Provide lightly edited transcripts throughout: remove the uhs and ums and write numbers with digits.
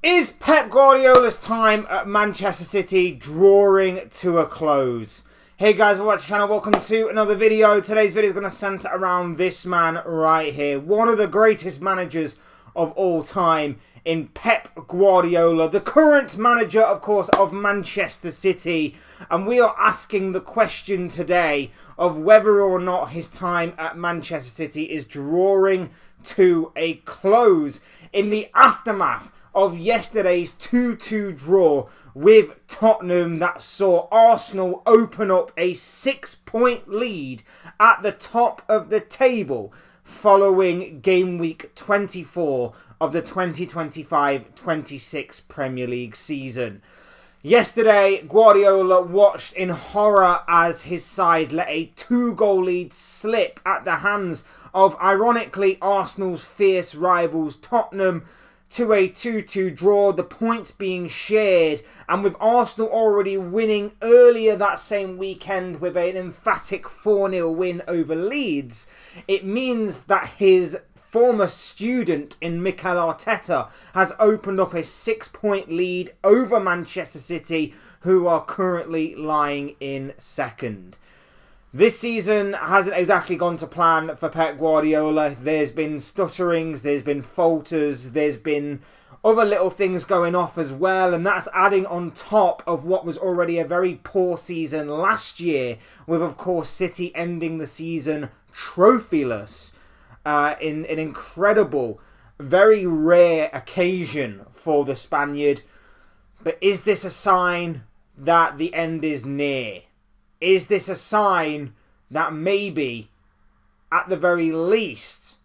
Is Pep Guardiola's time at Manchester City drawing to a close? Hey guys, welcome to the channel. Welcome to another video. Today's video is going to centre around this man right here. One of the greatest managers of all time in Pep Guardiola, the current manager, of course, of Manchester City. And we are asking the question today of whether or not his time at Manchester City is drawing to a close in the aftermath of yesterday's 2-2 draw with Tottenham that saw Arsenal open up a 6-point lead at the top of the table following game week 24 of the 2025-26 Premier League season. Yesterday, Guardiola watched in horror as his side let a 2-goal lead slip at the hands of, ironically, Arsenal's fierce rivals Tottenham, to a 2-2 draw, the points being shared, and with Arsenal already winning earlier that same weekend with an emphatic 4-0 win over Leeds, it means that his former student in Mikel Arteta has opened up a 6-point lead over Manchester City, who are currently lying in second. This season hasn't exactly gone to plan for Pep Guardiola. There's been stutterings, there's been falters, there's been other little things going off as well. And that's adding on top of what was already a very poor season last year, with, of course, City ending the season trophyless in an incredible, very rare occasion for the Spaniard. But is this a sign that the end is near? Is this a sign that maybe, at the very least,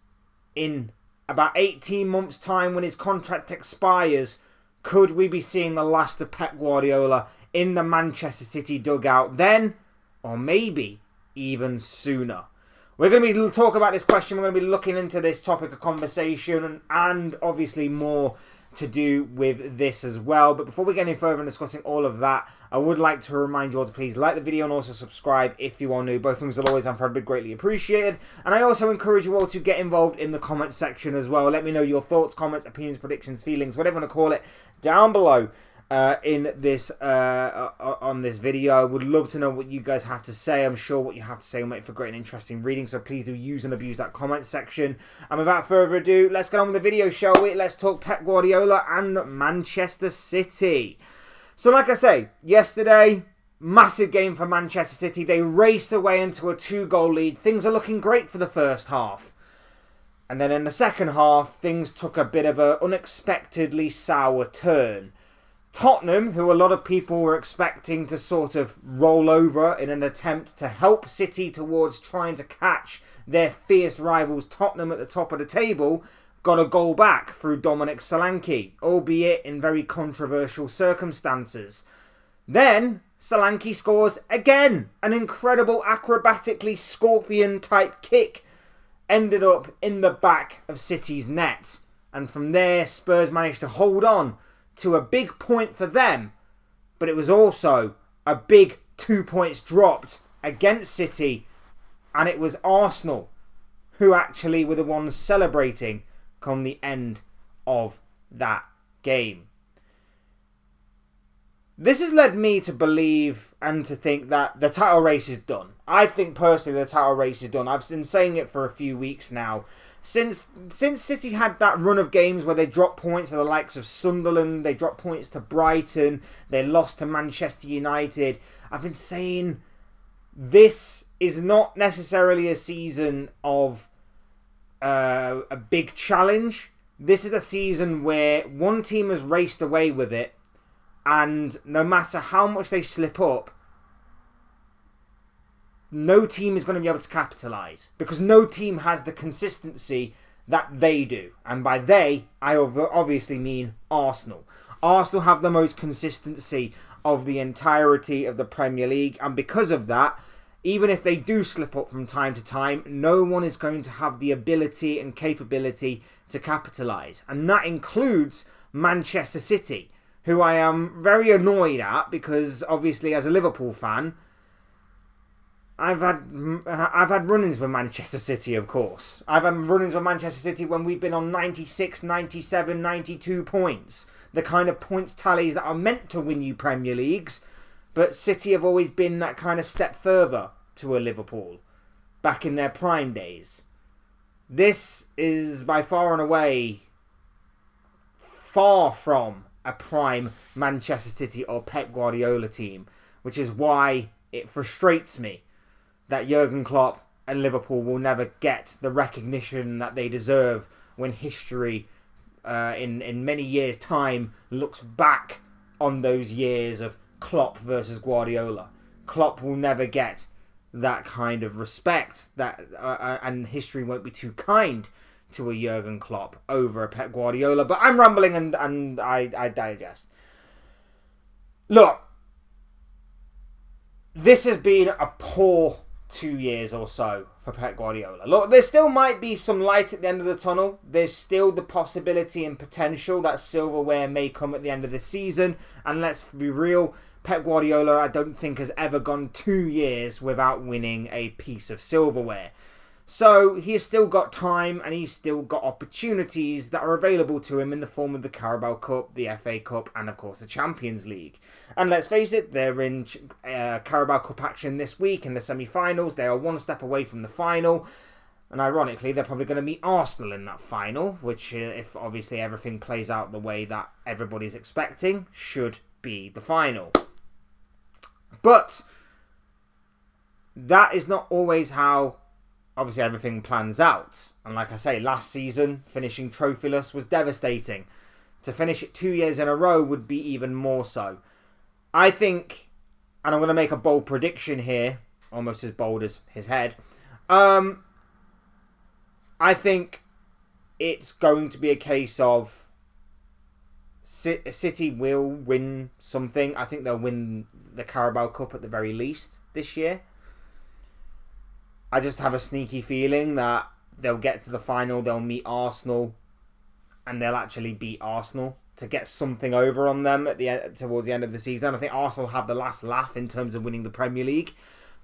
in about 18 months' time when his contract expires, could we be seeing the last of Pep Guardiola in the Manchester City dugout then? Or maybe even sooner? We're going to be talking about this question. We're going to be looking into this topic of conversation and obviously more to do with this as well. But before we get any further in discussing all of that, I would like to remind you all to please like the video and also subscribe if you are new. Both things will always and forever be greatly appreciated. And I also encourage you all to get involved in the comment section as well. Let me know your thoughts, comments, opinions, predictions, feelings, whatever you want to call it, down below in this on this video. I would love to know what you guys have to say. I'm sure what you have to say will make for great and interesting reading, so please do use and abuse that comment section. And without further ado, let's get on with the video, shall we? Let's talk Pep Guardiola and Manchester City. So like I say, yesterday, massive game for Manchester City. They raced away into a 2-goal lead. Things are looking great for the first half. And then in the second half, things took a bit of an unexpectedly sour turn. Tottenham, who a lot of people were expecting to sort of roll over in an attempt to help City towards trying to catch their fierce rivals Tottenham at the top of the table, got a goal back through Dominic Solanke, albeit in very controversial circumstances. Then Solanke scores again. An incredible acrobatically scorpion-type kick ended up in the back of City's net. And from there, Spurs managed to hold on to a big point for them, but it was also a big 2 points dropped against City, and it was Arsenal who actually were the ones celebrating come the end of that game. This has led me to believe and to think that the title race is done. I think personally the title race is done. I've been saying it for a few weeks now. Since City had that run of games where they dropped points to the likes of Sunderland, they dropped points to Brighton, they lost to Manchester United, I've been saying this is not necessarily a season of a big challenge. This is a season where one team has raced away with it, and no matter how much they slip up, no team is going to be able to capitalise, because no team has the consistency that they do. And by they, I obviously mean Arsenal. Arsenal have the most consistency of the entirety of the Premier League, and because of that, even if they do slip up from time to time, no one is going to have the ability and capability to capitalise. And that includes Manchester City, who I am very annoyed at, because obviously as a Liverpool fan, I've had run-ins with Manchester City, of course. I've had run-ins with Manchester City when we've been on 96, 97, 92 points. The kind of points tallies that are meant to win you Premier Leagues. But City have always been that kind of step further to a Liverpool back in their prime days. This is by far and away far from a prime Manchester City or Pep Guardiola team, which is why it frustrates me that Jurgen Klopp and Liverpool will never get the recognition that they deserve when history in many years' time looks back on those years of Klopp versus Guardiola. Klopp will never get that kind of respect, and history won't be too kind to a Jurgen Klopp over a Pep Guardiola. But I'm rambling and I digest. Look, this has been a poor 2 years or so for Pep Guardiola. Look, there still might be some light at the end of the tunnel. There's still the possibility and potential that silverware may come at the end of the season. And let's be real, Pep Guardiola, I don't think, has ever gone 2 years without winning a piece of silverware. So he's still got time and he's still got opportunities that are available to him in the form of the Carabao Cup, the FA Cup, and of course the Champions League. And let's face it, they're in Carabao Cup action this week in the semi-finals. They are one step away from the final. And ironically, they're probably going to meet Arsenal in that final, which, if obviously everything plays out the way that everybody's expecting, should be the final. But that is not always how obviously everything plans out. And like I say, last season, finishing trophyless was devastating. To finish it 2 years in a row would be even more so. I think, and I'm going to make a bold prediction here, almost as bold as his head. I think it's going to be a case of City will win something. I think they'll win the Carabao Cup at the very least this year. I just have a sneaky feeling that they'll get to the final, they'll meet Arsenal, and they'll actually beat Arsenal to get something over on them at the end, towards the end of the season. I think Arsenal have the last laugh in terms of winning the Premier League,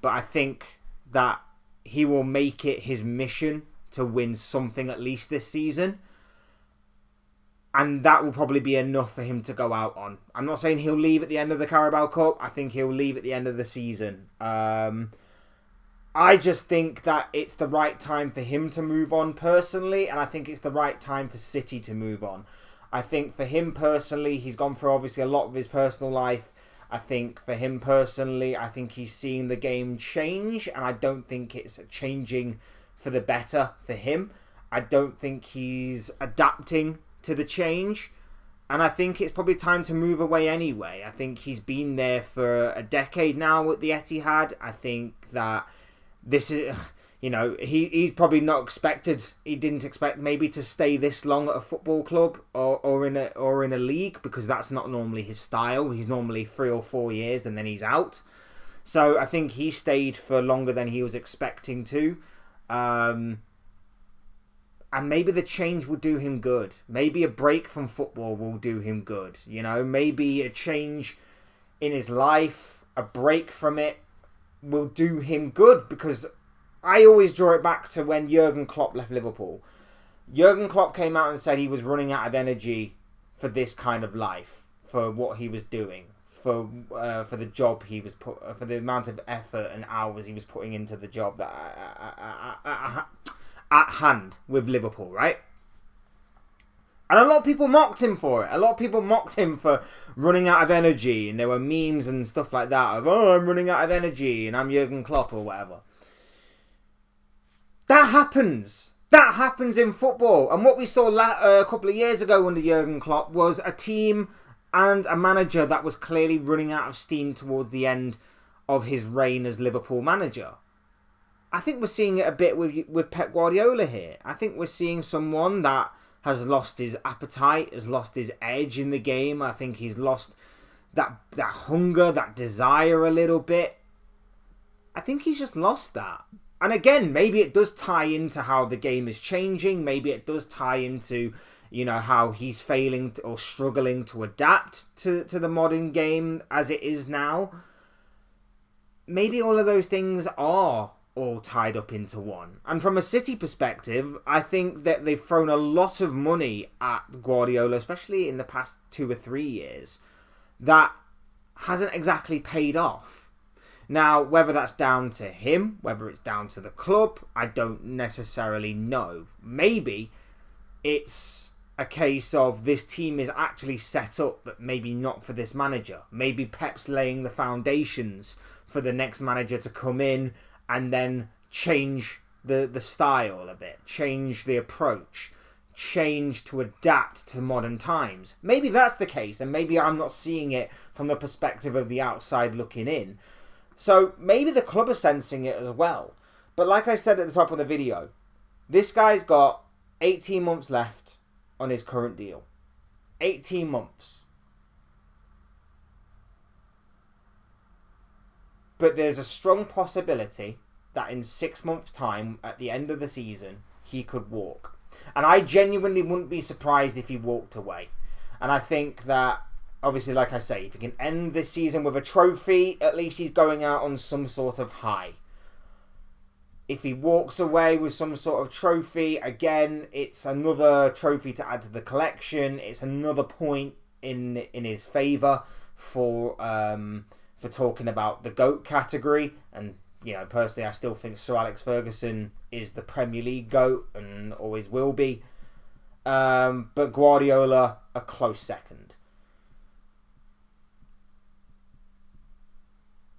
but I think that he will make it his mission to win something at least this season. And that will probably be enough for him to go out on. I'm not saying he'll leave at the end of the Carabao Cup. I think he'll leave at the end of the season. I just think that it's the right time for him to move on personally, and I think it's the right time for City to move on. I think for him personally, he's gone through obviously a lot of his personal life. I think for him personally, I think he's seen the game change, and I don't think it's changing for the better for him. I don't think he's adapting to the change, and I think it's probably time to move away anyway. I think he's been there for a decade now at the Etihad. I think that this is, he's probably not expected. He didn't expect maybe to stay this long at a football club or in a league, because that's not normally his style. He's normally 3 or 4 years and then he's out. So I think he stayed for longer than he was expecting to. And maybe the change will do him good. Maybe a break from football will do him good. Maybe a change in his life, a break from it, will do him good, because I always draw it back to when Jurgen Klopp left Liverpool. Jurgen Klopp came out and said he was running out of energy for this kind of life, for what he was doing, for the job he was for the amount of effort and hours he was putting into the job that at hand with Liverpool, right? And a lot of people mocked him for it. A lot of people mocked him for running out of energy. And there were memes and stuff like that of, I'm running out of energy and I'm Jurgen Klopp or whatever. That happens. That happens in football. And what we saw a couple of years ago under Jurgen Klopp was a team and a manager that was clearly running out of steam towards the end of his reign as Liverpool manager. I think we're seeing it a bit with Pep Guardiola here. I think we're seeing someone that has lost his appetite, has lost his edge in the game. I think he's lost that hunger, that desire a little bit. I think he's just lost that. And again, maybe it does tie into how the game is changing. Maybe it does tie into, how he's failing or struggling to adapt to the modern game as it is now. maybe all of those things are all tied up into one. And from a City perspective, I think that they've thrown a lot of money at Guardiola, especially in the past 2 or 3 years, that hasn't exactly paid off. Now, whether that's down to him, whether it's down to the club, I don't necessarily know. Maybe it's a case of this team is actually set up, but maybe not for this manager. Maybe Pep's laying the foundations for the next manager to come in and then change the style a bit, change the approach, change to adapt to modern times. Maybe that's the case, and maybe I'm not seeing it from the perspective of the outside looking in. So maybe the club are sensing it as well. But like I said at the top of the video, this guy's got 18 months left on his current deal. 18 months. But there's a strong possibility that in 6 months' time, at the end of the season, he could walk. And I genuinely wouldn't be surprised if he walked away. And I think that, obviously, like I say, if he can end this season with a trophy, at least he's going out on some sort of high. If he walks away with some sort of trophy, again, it's another trophy to add to the collection. It's another point in his favour for talking about the GOAT category. And, you know, personally, I still think Sir Alex Ferguson is the Premier League GOAT and always will be. But Guardiola, a close second.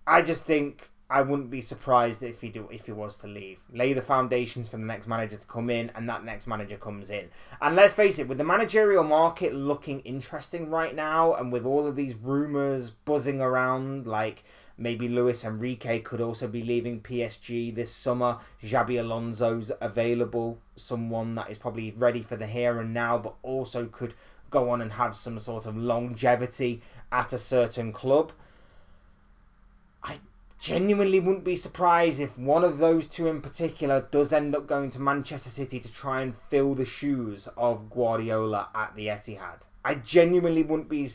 I just think I wouldn't be surprised if he was to leave. Lay the foundations for the next manager to come in, and that next manager comes in. And let's face it, with the managerial market looking interesting right now, and with all of these rumours buzzing around, like maybe Luis Enrique could also be leaving PSG this summer. Xabi Alonso's available, someone that is probably ready for the here and now, but also could go on and have some sort of longevity at a certain club. I genuinely wouldn't be surprised if one of those two in particular does end up going to Manchester City to try and fill the shoes of Guardiola at the Etihad. I genuinely wouldn't be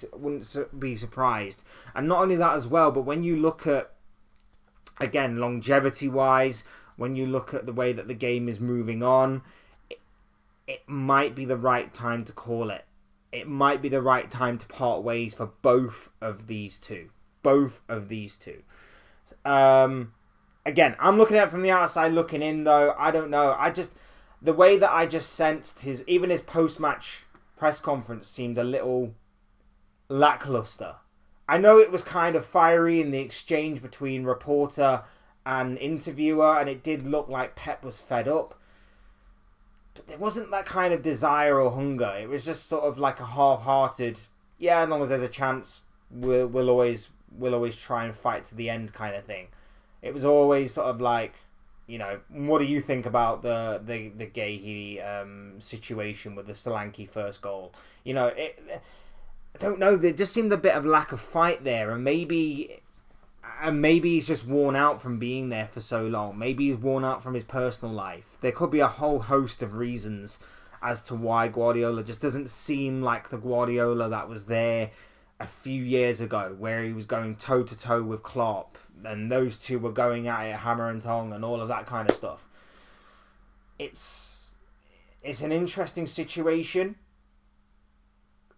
surprised. And not only that as well, but when you look at, again, longevity-wise, when you look at the way that the game is moving on, it might be the right time to call it. It might be the right time to part ways for both of these two. Both of these two. Again, I'm looking at it from the outside looking in, though. I don't know. The way that I just sensed his post-match press conference seemed a little lackluster. I know it was kind of fiery in the exchange between reporter and interviewer, and it did look like Pep was fed up. But there wasn't that kind of desire or hunger. It was just sort of like a half-hearted, yeah, as long as there's a chance, we'll always try and fight to the end kind of thing. It was always sort of like, you know, what do you think about the Gahey situation with the Solanke first goal? You know, I don't know. There just seemed a bit of lack of fight there, and maybe he's just worn out from being there for so long. Maybe he's worn out from his personal life. There could be a whole host of reasons as to why Guardiola just doesn't seem like the Guardiola that was there a few years ago, where he was going toe-to-toe with Klopp, and those two were going at it hammer and tong and all of that kind of stuff. It's an interesting situation.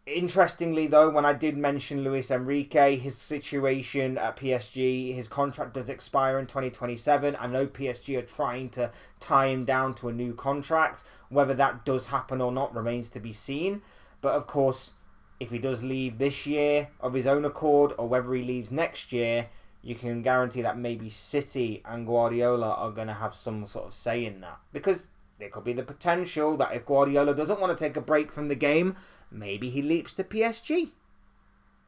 Interestingly, though, when I did mention Luis Enrique, his situation at PSG, his contract does expire in 2027. I know PSG are trying to tie him down to a new contract. Whether that does happen or not remains to be seen. But, of course, if he does leave this year of his own accord, or whether he leaves next year, you can guarantee that maybe City and Guardiola are going to have some sort of say in that. Because there could be the potential that if Guardiola doesn't want to take a break from the game, maybe he leaps to PSG.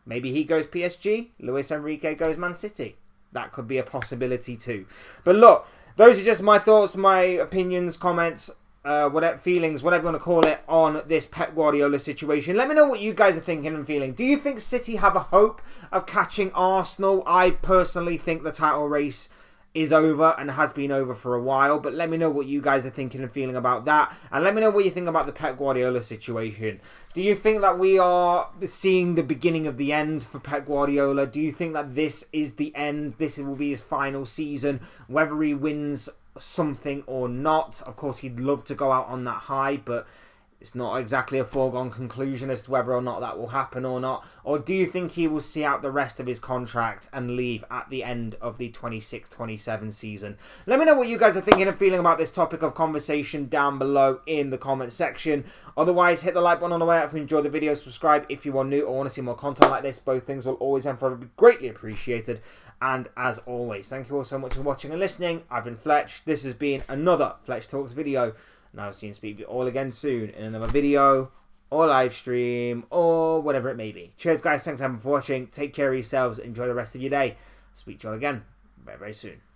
Maybe he goes PSG, Luis Enrique goes Man City. That could be a possibility too. But look, those are just my thoughts, my opinions, comments, whatever feelings, whatever you want to call it, on this Pep Guardiola situation. Let me know what you guys are thinking and feeling. Do you think City have a hope of catching Arsenal? I personally think the title race is over and has been over for a while. But let me know what you guys are thinking and feeling about that. And let me know what you think about the Pep Guardiola situation. Do you think that we are seeing the beginning of the end for Pep Guardiola? Do you think that this is the end? This will be his final season, whether he wins something or not? Of course, he'd love to go out on that high, but it's not exactly a foregone conclusion as to whether or not that will happen or not. Or do you think he will see out the rest of his contract and leave at the end of the 26-27 season? Let me know what you guys are thinking and feeling about this topic of conversation down below in the comment section. Otherwise, hit the like button on the way out if you enjoyed the video. Subscribe if you are new or want to see more content like this. Both things will always and forever be greatly appreciated. And as always, thank you all so much for watching and listening. I've been Fletch. This has been another Fletch Talks video. And I'll see you and speak to you all again soon in another video or live stream or whatever it may be. Cheers, guys. Thanks for watching. Take care of yourselves. Enjoy the rest of your day. Speak to you all again very, very soon.